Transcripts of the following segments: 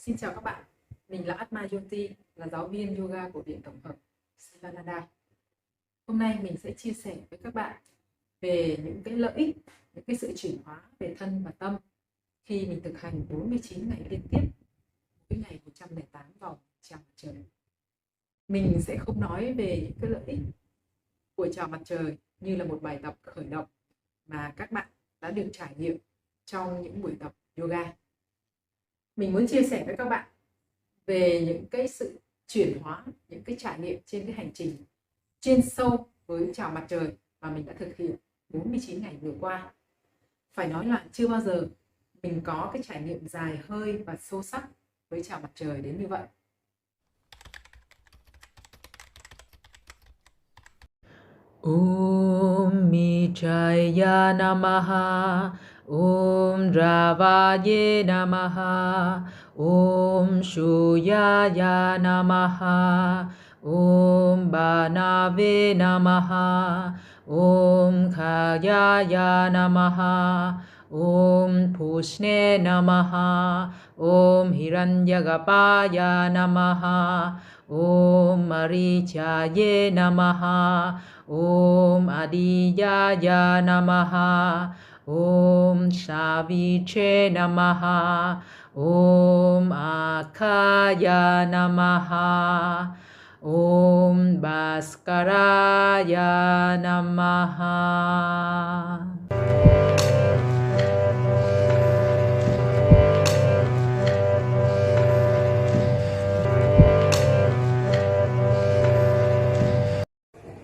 Xin chào các bạn, mình là Atma Yoti, là giáo viên yoga của Viện Tổng hợp Sivananda. Hôm nay mình sẽ chia sẻ với các bạn về những cái lợi ích, những cái sự chuyển hóa về thân và tâm khi mình thực hành 49 ngày liên tiếp, mỗi ngày 108 vòng chào mặt trời. Mình sẽ không nói về những cái lợi ích của chào mặt trời như là một bài tập khởi động mà các bạn đã được trải nghiệm trong những buổi tập yoga. Mình muốn chia sẻ với các bạn về những cái sự chuyển hóa, những cái trải nghiệm trên cái hành trình chuyên sâu với chào mặt trời mà mình đã thực hiện 49 ngày vừa qua. Phải nói là chưa bao giờ mình có cái trải nghiệm dài hơi và sâu sắc với chào mặt trời đến như vậy. Om Michaya Namaha, Om Dravaye Namaha, Om Shuyaya Namaha, Om Banave Namaha, Om Khayaya Namaha, Om Pushne Namaha, Om Hiranyagapaya Namaha, Om Marichaye Namaha, Om Adiyaya Namaha, Om Saviche Namaha, Om Akaya Namaha, Om Bhaskaraya Namaha.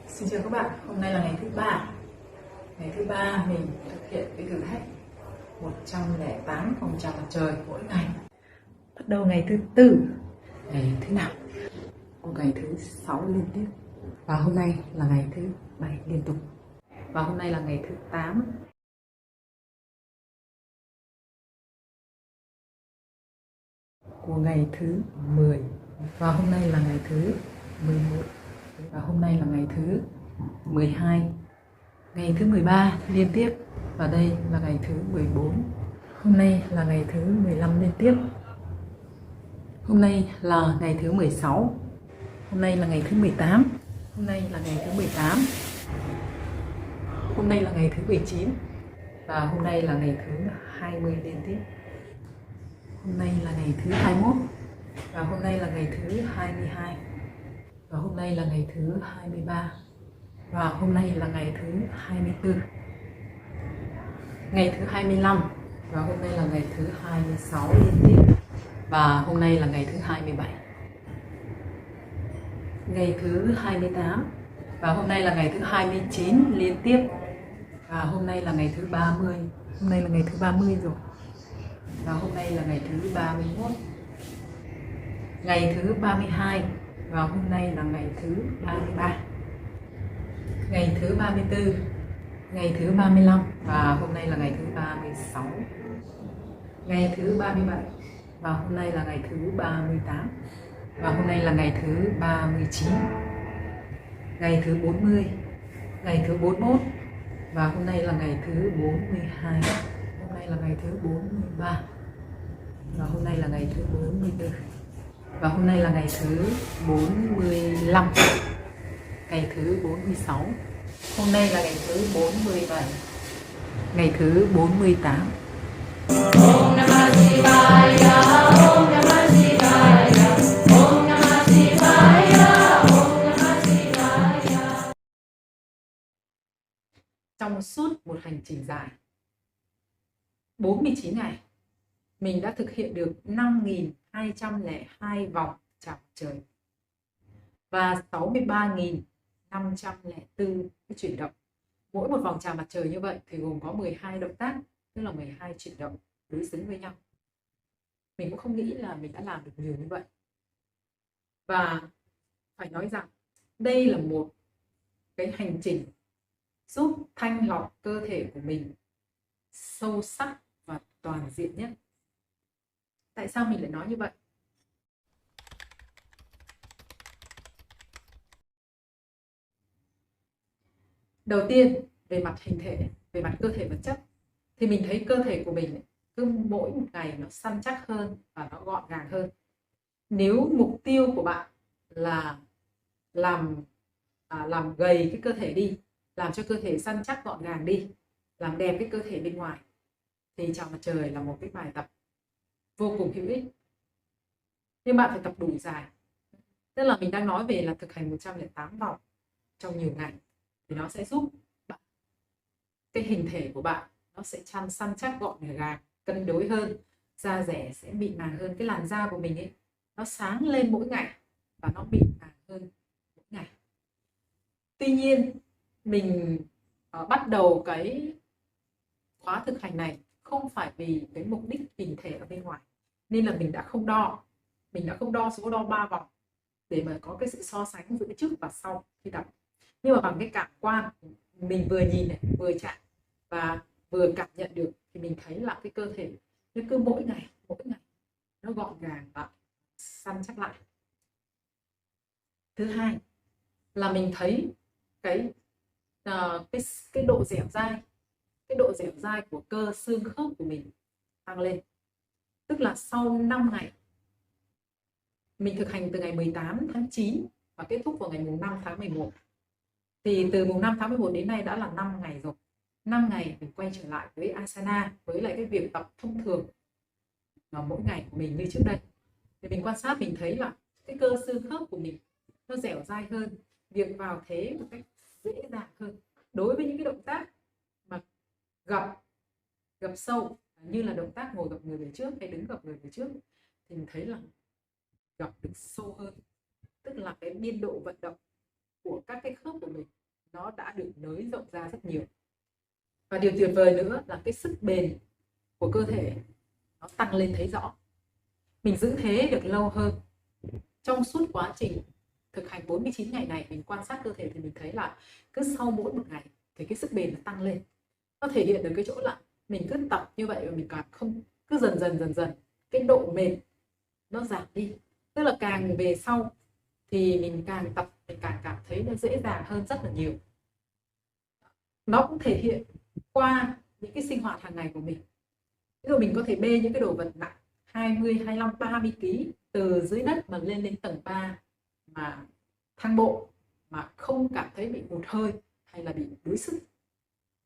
Xin chào các bạn, hôm nay là ngày thứ ba. Ngày thứ ba mình thực hiện cái thử thách 108 vòng chào mặt trời mỗi ngày. Bắt đầu ngày thứ tư, ngày thứ năm, ngày thứ 6 liên tiếp. Và hôm nay là ngày thứ 7 liên tục. Và hôm nay là ngày thứ 8. Của ngày thứ 10. Và hôm nay là ngày thứ 11. Và hôm nay là ngày thứ 12. Ngày thứ 13 liên tiếp. Và đây là ngày thứ 14. Hôm nay là ngày thứ 15 liên tiếp. Hôm nay là ngày thứ 16. Hôm nay là ngày thứ 18. Hôm nay là ngày thứ 18. Hôm nay là ngày thứ 19. Và hôm nay là ngày thứ 20 liên tiếp. Hôm nay là ngày thứ 21. Và hôm nay là ngày thứ 22. Và hôm nay là ngày thứ 23. Và hôm nay là ngày thứ 24. Ngày thứ 25. Và hôm nay là ngày thứ 26 liên tiếp. Và hôm nay là ngày thứ 27. Ngày thứ 28. Và hôm nay là ngày thứ 29 liên tiếp. Và hôm nay là ngày thứ 30. Hôm nay là ngày thứ 30 rồi. Và hôm nay là ngày thứ 31. Ngày thứ 32. Và hôm nay là ngày thứ 33. Ngày thứ 34. Ngày thứ 35. Và hôm nay là ngày thứ 36. Ngày thứ 37. Và hôm nay là ngày thứ 38. Và hôm nay là ngày thứ 39. Ngày thứ 40. Ngày thứ 41. Và hôm nay là ngày thứ 42. Hôm nay là ngày thứ 43. Và hôm nay là ngày thứ 44. Và hôm nay là ngày thứ 45. Ngày thứ 46. Hôm nay là ngày thứ 47. Ngày thứ 48. Om Namah Shivaya, Om Namah Shivaya, Om Namah Shivaya, Om Namah Shivaya. Trong suốt một hành trình dài 49 ngày, mình đã thực hiện được 5.202 vòng chào mặt trời và 63.504 cái chuyển động. Mỗi một vòng chào mặt trời như vậy thì gồm có 12 động tác, tức là 12 chuyển động đối xứng với nhau. Mình cũng không nghĩ là mình đã làm được nhiều như vậy. Và phải nói rằng đây là một cái hành trình giúp thanh lọc cơ thể của mình sâu sắc và toàn diện nhất. Tại sao mình lại nói như vậy? Đầu tiên, về mặt hình thể, về mặt cơ thể vật chất, thì mình thấy cơ thể của mình cứ mỗi một ngày nó săn chắc hơn và nó gọn gàng hơn. Nếu mục tiêu của bạn là làm gầy cái cơ thể đi, làm cho cơ thể săn chắc gọn gàng đi, làm đẹp cái cơ thể bên ngoài, thì chào mặt trời là một cái bài tập vô cùng hữu ích. Nhưng bạn phải tập đủ dài. Tức là mình đang nói về là thực hành 108 vòng trong nhiều ngày, thì nó sẽ giúp bạn, cái hình thể của bạn nó sẽ săn chắc gọn gàng, cân đối hơn, da rẻ sẽ mịn màng hơn, cái làn da của mình ấy nó sáng lên mỗi ngày và nó mịn màng hơn mỗi ngày. Tuy nhiên mình bắt đầu cái khóa thực hành này không phải vì cái mục đích hình thể ở bên ngoài, nên là mình đã không đo số đo 3 vòng để mà có cái sự so sánh giữa trước và sau khi tập. Nhưng mà bằng cái cảm quan, mình vừa nhìn này, vừa chạm và vừa cảm nhận được, thì mình thấy là cái cơ thể nó cứ mỗi ngày nó gọn gàng và săn chắc lại. Thứ hai là mình thấy cái độ dẻo dai của cơ xương khớp của mình tăng lên. Tức là sau 5 ngày, mình thực hành từ ngày 18 tháng 9 và kết thúc vào ngày mùng 5 tháng 11, thì từ mùng 5 tháng 11 đến nay đã là 5 ngày rồi. 5 ngày mình quay trở lại với asana, với lại cái việc tập thông thường mà mỗi ngày của mình như trước đây, thì mình quan sát, mình thấy là cái cơ xương khớp của mình nó dẻo dai hơn, việc vào thế một cách dễ dàng hơn. Đối với những cái động tác mà gập sâu, như là động tác ngồi gập người về trước hay đứng gập người về trước, thì mình thấy là gập được sâu hơn. Tức là cái biên độ vận động của các cái khớp của mình nó đã được nới rộng ra rất nhiều. Và điều tuyệt vời nữa là cái sức bền của cơ thể nó tăng lên thấy rõ. Mình giữ thế được lâu hơn. Trong suốt quá trình thực hành 49 ngày này, mình quan sát cơ thể thì mình thấy là cứ sau mỗi một ngày thì cái sức bền nó tăng lên. Nó thể hiện được cái chỗ là mình cứ tập như vậy và mình càng không, cứ dần dần cái độ mệt nó giảm đi. Tức là càng về sau thì mình càng tập, mình càng cảm thấy nó dễ dàng hơn rất là nhiều. Nó cũng thể hiện qua những cái sinh hoạt hàng ngày của mình. Ví dụ mình có thể bê những cái đồ vật nặng 20, 25, 30 kg từ dưới đất mà lên đến tầng 3 mà thang bộ mà không cảm thấy bị hụt hơi hay là bị đuối sức.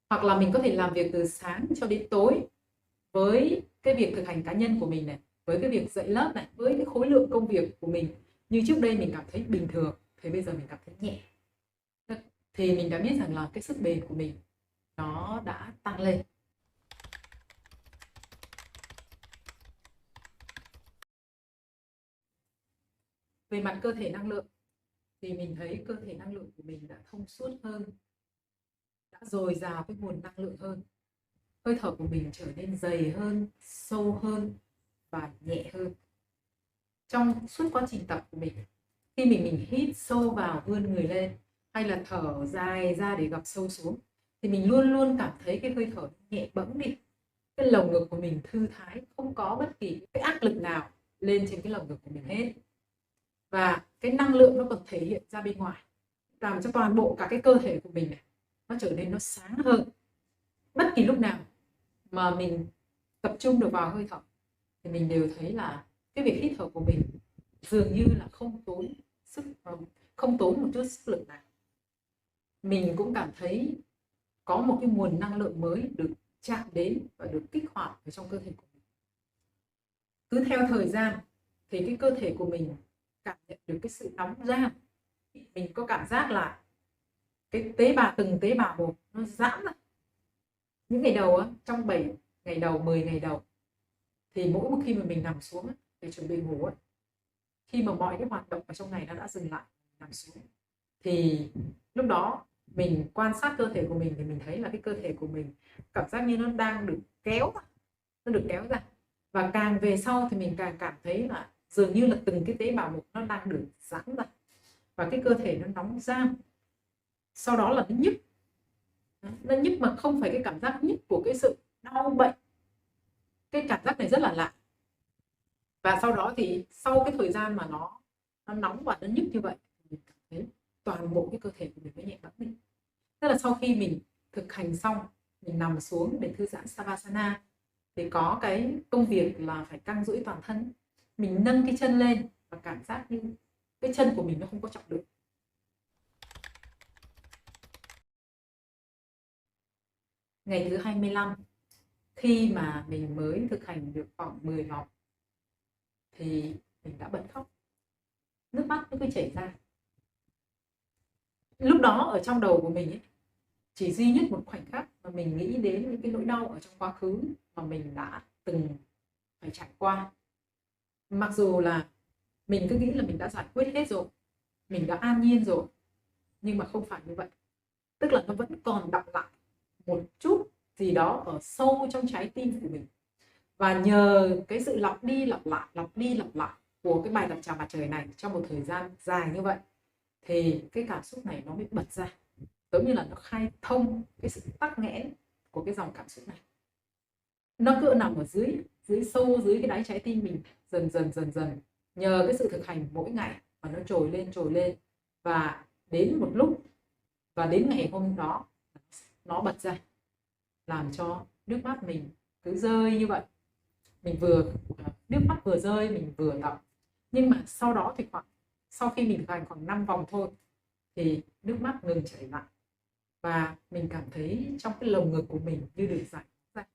Hoặc là mình có thể làm việc từ sáng cho đến tối với cái việc thực hành cá nhân của mình này, với cái việc dạy lớp này, với cái khối lượng công việc của mình. Như trước đây mình cảm thấy bình thường, thì bây giờ mình cảm thấy nhẹ. Thì mình đã biết rằng là cái sức bền của mình nó đã tăng lên. Về mặt cơ thể năng lượng thì mình thấy cơ thể năng lượng của mình đã thông suốt hơn, đã dồi dào cái nguồn năng lượng hơn. Hơi thở của mình trở nên dày hơn, sâu hơn và nhẹ hơn. Trong suốt quá trình tập của mình, khi mình hít sâu vào, vươn người lên, hay là thở dài ra để gập sâu xuống, thì mình luôn luôn cảm thấy cái hơi thở nhẹ bẫng đi. Cái lồng ngực của mình thư thái, không có bất kỳ cái áp lực nào lên trên cái lồng ngực của mình hết. Và cái năng lượng nó còn thể hiện ra bên ngoài, làm cho toàn bộ cả cái cơ thể của mình này nó trở nên nó sáng hơn. Bất kỳ lúc nào mà mình tập trung được vào hơi thở thì mình đều thấy là cái việc hít thở của mình dường như là không tốn một chút sức lực nào. Mình cũng cảm thấy có một cái nguồn năng lượng mới được chạm đến và được kích hoạt ở trong cơ thể của mình. Cứ theo thời gian thì cái cơ thể của mình cảm nhận được cái sự nóng ran. Mình có cảm giác là cái từng tế bào một nó giãn ra. Những ngày đầu á, trong 7 ngày đầu, 10 ngày đầu, thì mỗi một khi mà mình nằm xuống để chuẩn bị ngủ, khi mà mọi cái hoạt động ở trong ngày nó đã dừng lại, nằm xuống, thì lúc đó mình quan sát cơ thể của mình thì mình thấy là cái cơ thể của mình cảm giác như nó đang được kéo ra. Và càng về sau thì mình càng cảm thấy là dường như là từng cái tế bào một nó đang được giãn ra, và cái cơ thể nó nóng ran. Sau đó là nó nhức mà không phải cái cảm giác nhức của cái sự đau bệnh. Cái cảm giác này rất là lạ. Và sau đó thì sau cái thời gian mà nó nóng và nó nhức như vậy, mình cảm thấy toàn bộ cái cơ thể của mình nó nhẹ bẫng đi. Tức là sau khi mình thực hành xong, mình nằm xuống để thư giãn Savasana, thì có cái công việc là phải căng duỗi toàn thân. Mình nâng cái chân lên và cảm giác như cái chân của mình nó không có trọng lượng. Ngày thứ 25, khi mà mình mới thực hành được khoảng 10 vòng thì mình đã bật khóc, nước mắt nó cứ chảy ra. Lúc đó ở trong đầu của mình ấy, chỉ duy nhất một khoảnh khắc mà mình nghĩ đến những cái nỗi đau ở trong quá khứ mà mình đã từng phải trải qua. Mặc dù là mình cứ nghĩ là mình đã giải quyết hết rồi, mình đã an nhiên rồi, nhưng mà không phải như vậy. Tức là nó vẫn còn đọng lại một chút gì đó ở sâu trong trái tim của mình. Và nhờ cái sự lặp đi lặp lại của cái bài tập chào mặt trời này trong một thời gian dài như vậy thì cái cảm xúc này nó mới bật ra, giống như là nó khai thông cái sự tắc nghẽn của cái dòng cảm xúc này. Nó cứ nằm ở dưới sâu dưới cái đáy trái tim mình, dần nhờ cái sự thực hành mỗi ngày mà nó trồi lên, và đến một lúc và đến ngày hôm đó nó bật ra, làm cho nước mắt mình cứ rơi như vậy. Mình vừa nước mắt vừa rơi, mình vừa tập. Nhưng mà sau đó thì sau khi mình thực hành khoảng 5 vòng thôi thì nước mắt ngừng chảy lại, và mình cảm thấy trong cái lồng ngực của mình như được giải ra,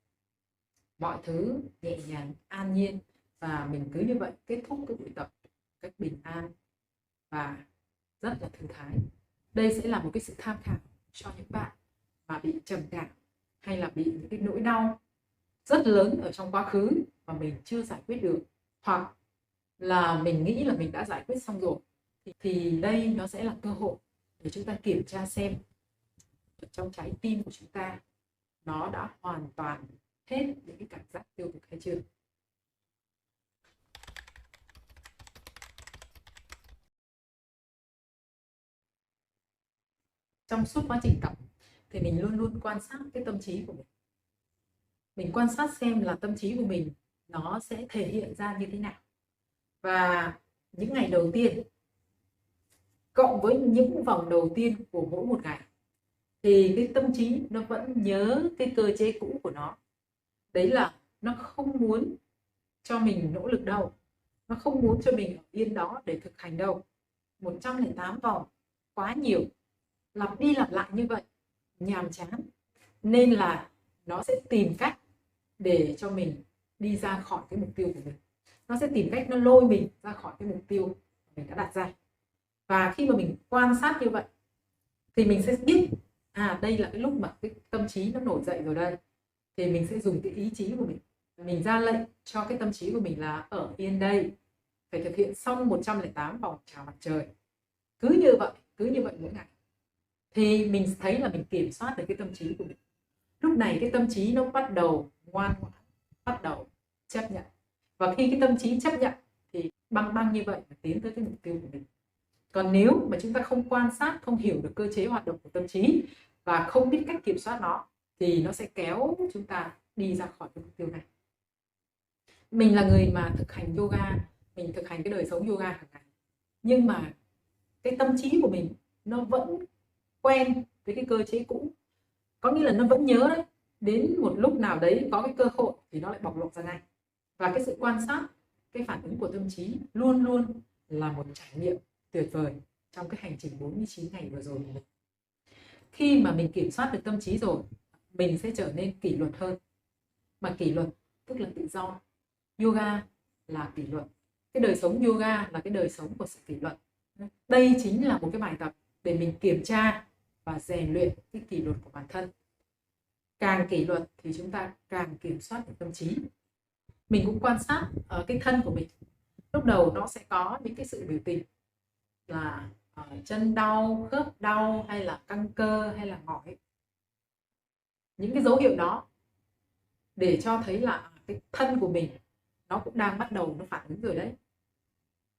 mọi thứ nhẹ nhàng, an nhiên, và mình cứ như vậy kết thúc cái buổi tập cách bình an và rất là thư thái. Đây sẽ là một cái sự tham khảo cho những bạn mà bị trầm cảm hay là bị những cái nỗi đau rất lớn ở trong quá khứ mà mình chưa giải quyết được, hoặc là mình nghĩ là mình đã giải quyết xong rồi, thì đây nó sẽ là cơ hội để chúng ta kiểm tra xem ở trong trái tim của chúng ta nó đã hoàn toàn hết những cái cảm giác tiêu cực hay chưa. Trong suốt quá trình tập thì mình luôn luôn quan sát cái tâm trí của mình. Mình quan sát xem là tâm trí của mình nó sẽ thể hiện ra như thế nào. Và những ngày đầu tiên cộng với những vòng đầu tiên của mỗi một ngày thì cái tâm trí nó vẫn nhớ cái cơ chế cũ của nó. Đấy là nó không muốn cho mình nỗ lực đâu, nó không muốn cho mình yên đó để thực hành đâu. 108 vòng quá nhiều, lặp đi lặp lại như vậy nhàm chán, nên là nó sẽ tìm cách để cho mình đi ra khỏi cái mục tiêu của mình. Nó sẽ tìm cách nó lôi mình ra khỏi cái mục tiêu mình đã đặt ra. Và khi mà mình quan sát như vậy thì mình sẽ biết đây là cái lúc mà cái tâm trí nó nổi dậy rồi đây, thì mình sẽ dùng cái ý chí của mình ra lệnh cho cái tâm trí của mình là ở yên đây, phải thực hiện xong 108 vòng chào mặt trời. Cứ như vậy mỗi ngày thì mình thấy là mình kiểm soát được cái tâm trí của mình. Lúc này cái tâm trí nó bắt đầu ngoan ngoãn, bắt đầu chấp nhận. Và khi cái tâm trí chấp nhận thì băng như vậy mà tiến tới cái mục tiêu của mình. Còn nếu mà chúng ta không quan sát, không hiểu được cơ chế hoạt động của tâm trí và không biết cách kiểm soát nó thì nó sẽ kéo chúng ta đi ra khỏi cái mục tiêu này. Mình là người mà thực hành yoga, mình thực hành cái đời sống yoga hàng ngày, nhưng mà cái tâm trí của mình nó vẫn quen với cái cơ chế cũ. Có nghĩa là nó vẫn nhớ đấy, đến một lúc nào đấy có cái cơ hội thì nó lại bộc lộ ra ngay. Và cái sự quan sát, cái phản ứng của tâm trí luôn luôn là một trải nghiệm tuyệt vời trong cái hành trình 49 ngày vừa rồi của mình. Khi mà mình kiểm soát được tâm trí rồi, mình sẽ trở nên kỷ luật hơn. Mà kỷ luật tức là tự do. Yoga là kỷ luật. Cái đời sống yoga là cái đời sống của sự kỷ luật. Đây chính là một cái bài tập để mình kiểm tra và rèn luyện cái kỷ luật của bản thân. Càng kỷ luật thì chúng ta càng kiểm soát được tâm trí. Mình cũng quan sát ở cái thân của mình. Lúc đầu nó sẽ có những cái sự biểu tình là chân đau, khớp đau, hay là căng cơ, hay là mỏi. Những cái dấu hiệu đó để cho thấy là cái thân của mình nó cũng đang bắt đầu nó phản ứng rồi đấy.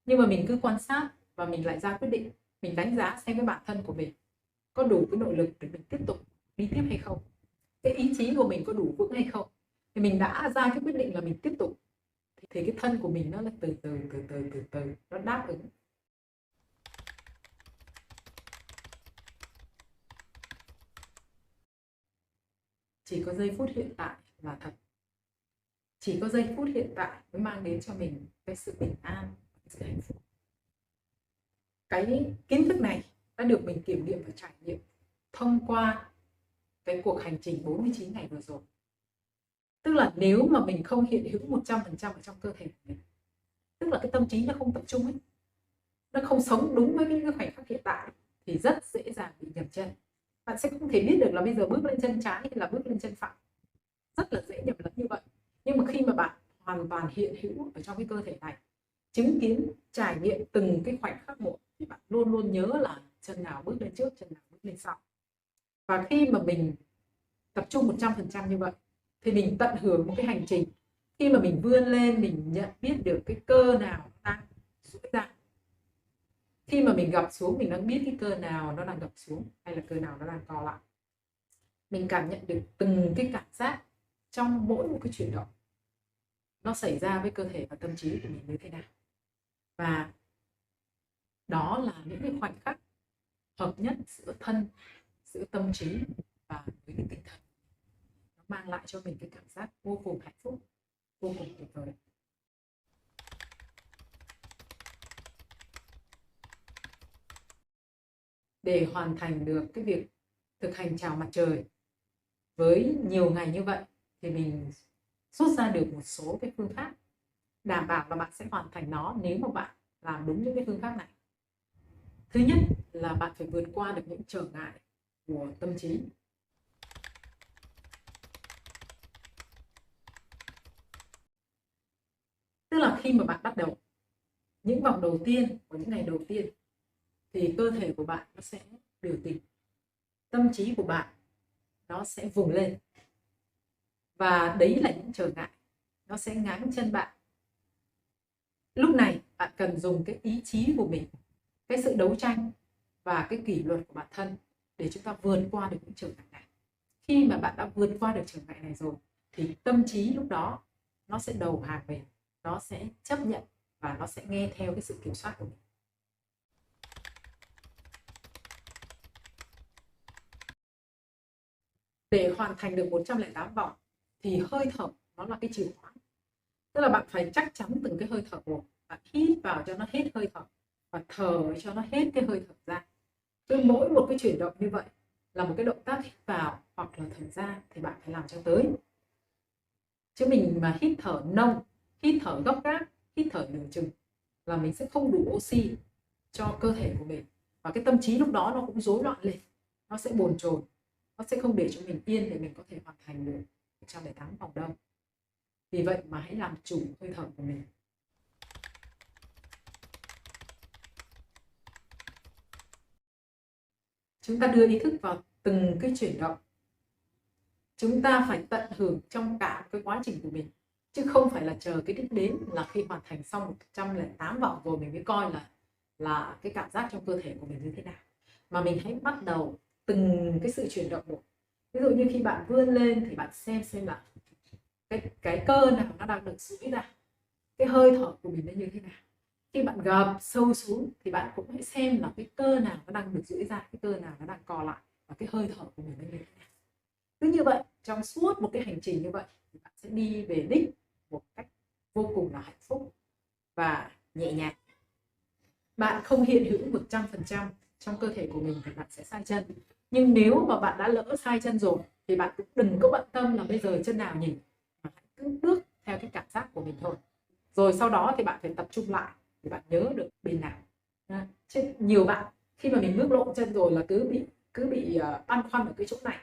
Nhưng mà mình cứ quan sát và mình lại ra quyết định, mình đánh giá xem cái bản thân của mình có đủ cái nội lực để mình tiếp tục đi tiếp hay không, cái ý chí của mình có đủ vững hay không. Thì mình đã ra cái quyết định là mình tiếp tục, thì cái thân của mình nó là từ từ nó đáp ứng. Chỉ có giây phút hiện tại là thật. chỉ có giây phút hiện tại mới mang đến cho mình cái sự bình an, cái sự hạnh phúc. Cái kiến thức này đã được mình kiểm nghiệm và trải nghiệm thông qua cái cuộc hành trình 49 ngày vừa rồi. Tức là nếu mà mình không hiện hữu 100% ở trong cơ thể của mình, tức là cái tâm trí nó không tập trung ấy, nó không sống đúng với cái khoảnh khắc hiện tại, thì rất dễ dàng bị nhầm chân. Bạn sẽ không thể biết được là bây giờ bước lên chân trái hay là bước lên chân phải, rất là dễ nhầm lẫn như vậy. Nhưng mà khi mà bạn hoàn toàn hiện hữu ở trong cái cơ thể này, chứng kiến, trải nghiệm từng cái khoảnh khắc một, thì bạn luôn luôn nhớ là chân nào bước lên trước, chân nào bước lên sau. Và khi mà mình tập trung 100% như vậy, thì mình tận hưởng một cái hành trình. Khi mà mình vươn lên, mình nhận biết được cái cơ nào đang duỗi ra. Khi mà mình gập xuống, mình đang biết cái cơ nào nó đang gập xuống hay là cơ nào nó đang co lại. Mình cảm nhận được từng cái cảm giác trong mỗi một cái chuyển động nó xảy ra với cơ thể và tâm trí của mình như thế nào. Và đó là những cái khoảnh khắc hợp nhất giữa thân, giữa tâm trí và với cái tinh thần. Nó mang lại cho mình cái cảm giác vô cùng hạnh phúc, vô cùng tuyệt vời. Để hoàn thành được cái việc thực hành chào mặt trời với nhiều ngày như vậy, thì mình rút ra được một số cái phương pháp đảm bảo là bạn sẽ hoàn thành nó nếu mà bạn làm đúng những cái phương pháp này. Thứ nhất là bạn phải vượt qua được những trở ngại của tâm trí. Tức là khi mà bạn bắt đầu những vòng đầu tiên của những ngày đầu tiên, thì cơ thể của bạn nó sẽ biểu tình, tâm trí của bạn nó sẽ vùng lên, và đấy là những trở ngại, nó sẽ ngáng chân bạn. Lúc này bạn cần dùng cái ý chí của mình, cái sự đấu tranh và cái kỷ luật của bản thân để chúng ta vượt qua được những trở ngại này. Khi mà bạn đã vượt qua được trở ngại này rồi, thì tâm trí lúc đó nó sẽ đầu hàng về, nó sẽ chấp nhận và nó sẽ nghe theo cái sự kiểm soát của mình. Để hoàn thành được 108 vòng thì hơi thở nó là cái chìa khóa. Tức là bạn phải chắc chắn từng cái hơi thở một, bạn hít vào cho nó hết hơi thở và thở cho nó hết cái hơi thở ra. Cứ mỗi một cái chuyển động như vậy là một cái động tác hít vào hoặc là thở ra, thì bạn phải làm cho tới. Chứ mình mà hít thở nông, hít thở gấp gáp, hít thở nửa chừng là mình sẽ không đủ oxy cho cơ thể của mình, và cái tâm trí lúc đó nó cũng rối loạn lên, nó sẽ bồn chồn, nó sẽ không để cho mình yên để mình có thể hoàn thành được 108 vòng đâu. Vì vậy mà hãy làm chủ hơi thở của mình. Chúng ta đưa ý thức vào từng cái chuyển động. Chúng ta phải tận hưởng trong cả cái quá trình của mình, chứ không phải là chờ cái đích đến là khi hoàn thành xong 108 vòng rồi mình mới coi là cái cảm giác trong cơ thể của mình như thế nào. Mà mình hãy bắt đầu từng cái sự chuyển động một. Ví dụ như khi bạn vươn lên thì bạn xem là cái cơ nào nó đang được duỗi ra, cái hơi thở của mình nó như thế nào. Khi bạn gập sâu xuống thì bạn cũng hãy xem là cái cơ nào nó đang được duỗi ra, cái cơ nào nó đang co lại, và cái hơi thở của mình nó như thế nào. Cứ như vậy trong suốt một cái hành trình như vậy thì bạn sẽ đi về đích một cách vô cùng là hạnh phúc và nhẹ nhàng. Bạn không hiện hữu 100% trong cơ thể của mình thì bạn sẽ sai chân. Nhưng nếu mà bạn đã lỡ sai chân rồi thì bạn cũng đừng có bận tâm là bây giờ chân nào nhỉ, mà hãy cứ bước theo cái cảm giác của mình thôi. Rồi sau đó thì bạn phải tập trung lại để bạn nhớ được bên nào. Chứ nhiều bạn khi mà mình bước lộn chân rồi là cứ bị băn khoăn ở cái chỗ này,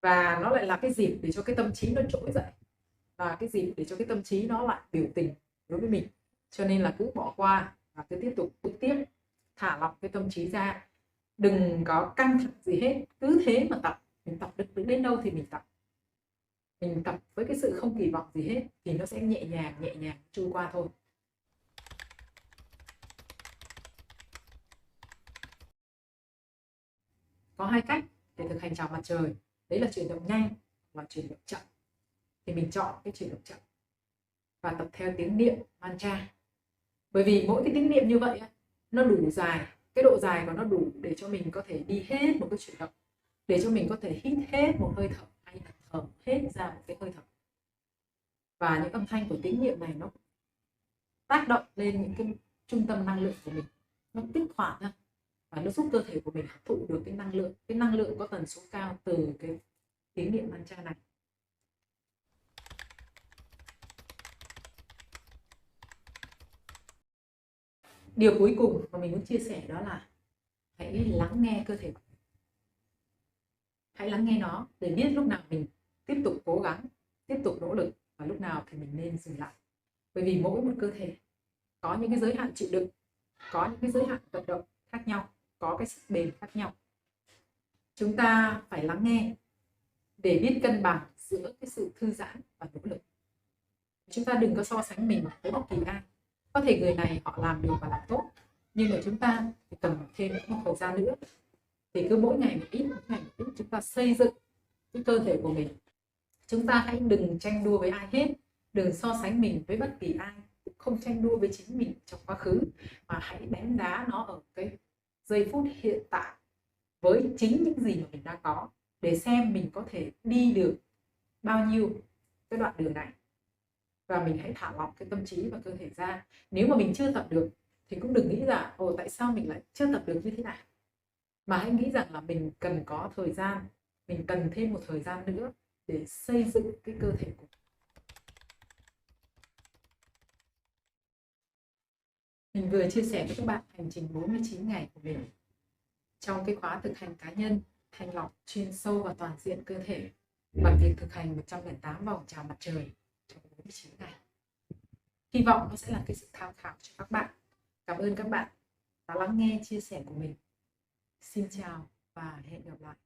và nó lại là cái dịp để cho cái tâm trí nó trỗi dậy, và cái dịp để cho cái tâm trí nó lại biểu tình đối với mình. Cho nên là cứ bỏ qua và cứ tiếp tục bước tiếp, thả lỏng cái tâm trí ra, đừng có căng thẳng gì hết, cứ thế mà tập. Mình tập được đến đâu thì mình tập với cái sự không kỳ vọng gì hết thì nó sẽ nhẹ nhàng trôi qua thôi. Có hai cách để thực hành chào mặt trời, đấy là chuyển động nhanh và chuyển động chậm. Thì mình chọn cái chuyển động chậm và tập theo tiếng niệm mantra. Bởi vì mỗi cái tiếng niệm như vậy nó đủ dài, cái độ dài của nó đủ để cho mình có thể đi hết một cái chuyển động, để cho mình có thể hít hết một hơi thở hay là thở hết ra một cái hơi thở. Và những âm thanh của tín niệm này nó tác động lên những cái trung tâm năng lượng của mình, nó kích hoạt ra và nó giúp cơ thể của mình hấp thụ được cái năng lượng có tần số cao từ cái tín niệm mantra này. Điều cuối cùng mà mình muốn chia sẻ đó là hãy lắng nghe cơ thể. Hãy lắng nghe nó để biết lúc nào mình tiếp tục cố gắng, tiếp tục nỗ lực và lúc nào thì mình nên dừng lại. Bởi vì mỗi một cơ thể có những cái giới hạn chịu đựng, có những cái giới hạn vận động khác nhau, có cái sức bền khác nhau. Chúng ta phải lắng nghe để biết cân bằng giữa cái sự thư giãn và nỗ lực. Chúng ta đừng có so sánh mình với bất kỳ ai. Có thể người này họ làm được và làm tốt, nhưng mà chúng ta thì cần thêm một thời gian nữa. Thì cứ mỗi ngày một ít chúng ta xây dựng cái cơ thể của mình. Chúng ta hãy đừng tranh đua với ai hết, đừng so sánh mình với bất kỳ ai, không tranh đua với chính mình trong quá khứ, mà hãy đánh giá nó ở cái giây phút hiện tại với chính những gì mà mình đang có, để xem mình có thể đi được bao nhiêu cái đoạn đường này. Và mình hãy thả lỏng cái tâm trí và cơ thể ra. Nếu mà mình chưa tập được thì cũng đừng nghĩ là tại sao mình lại chưa tập được như thế này, mà hãy nghĩ rằng là mình cần có thời gian, mình cần thêm một thời gian nữa để xây dựng cái cơ thể của mình. Vừa chia sẻ với các bạn hành trình 49 ngày của mình trong cái khóa thực hành cá nhân thanh lọc chuyên sâu và toàn diện cơ thể bằng việc thực hành 108 vòng chào mặt trời trong 49 ngày. Hy vọng nó sẽ là cái sự tham khảo cho các bạn. Cảm ơn các bạn đã lắng nghe chia sẻ của mình. Xin chào và hẹn gặp lại.